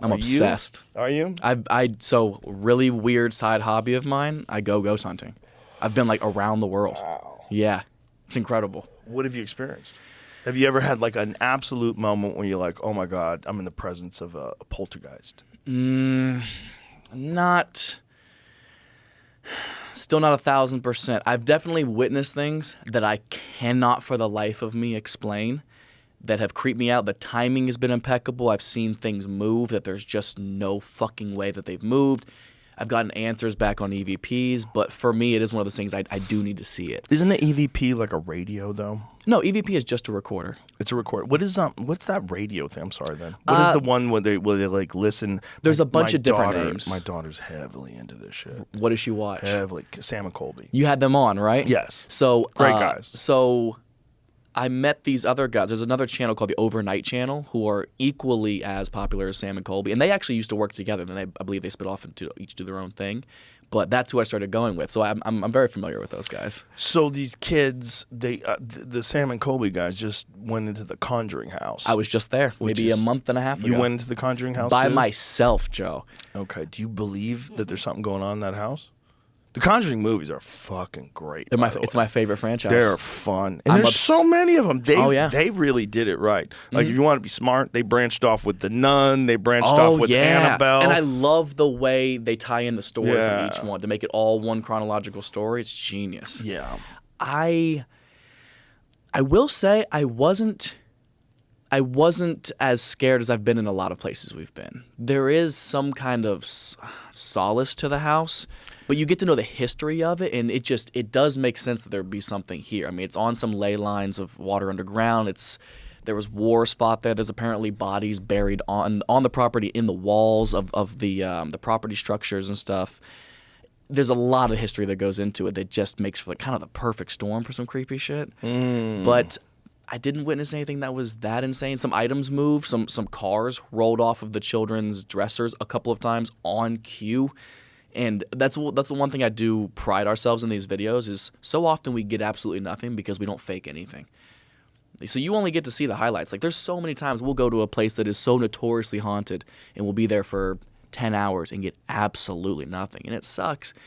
I'm obsessed. Are you? So really weird side hobby of mine. I go ghost hunting. I've been like around the world. Wow. Yeah, it's incredible. What have you experienced? Have you ever had like an absolute moment where you're like, oh my God, I'm in the presence of a poltergeist? Still not 1,000%. I've definitely witnessed things that I cannot for the life of me explain that have creeped me out. The timing has been impeccable. I've seen things move that there's just no fucking way that they've moved. I've gotten answers back on EVPs, but for me, it is one of those things I do need to see it. Isn't an EVP like a radio though? No, EVP is just a recorder. It's a recorder. What's that radio thing? I'm sorry then. What is the one where they like listen? There's a bunch of different names. My daughter's heavily into this shit. What does she watch? Heavily. Sam and Colby. You had them on, right? Yes. So great guys. So I met these other guys. There's another channel called the Overnight Channel who are equally as popular as Sam and Colby, and they actually used to work together. And I believe they split off and each do their own thing. But that's who I started going with, so I'm very familiar with those guys. So these kids, the Sam and Colby guys, just went into the Conjuring house. I was just there, maybe a month and a half ago. You went into the Conjuring house by too? myself, Joe. Okay. Do you believe that there's something going on in that house? The Conjuring movies are fucking great. It's my favorite franchise. They're fun. And there's so many of them. They really did it right. Like, if you want to be smart, they branched off with The Nun. They branched off with Annabelle. And I love the way they tie in the story for each one to make it all one chronological story. It's genius. Yeah. I will say I wasn't as scared as I've been in a lot of places we've been. There is some kind of solace to the house. But you get to know the history of it, and it does make sense that there would be something here. I mean, it's on some ley lines of water underground. There was wars fought there. There's apparently bodies buried on the property in the walls of the property structures and stuff. There's a lot of history that goes into it that just makes for kind of the perfect storm for some creepy shit. But I didn't witness anything that was that insane. Some items moved. Some cars rolled off of the children's dressers a couple of times on cue. And that's the one thing I do pride ourselves in these videos is so often we get absolutely nothing because we don't fake anything. So you only get to see the highlights. Like, there's so many times we'll go to a place that is so notoriously haunted and we'll be there for 10 hours and get absolutely nothing. And it sucks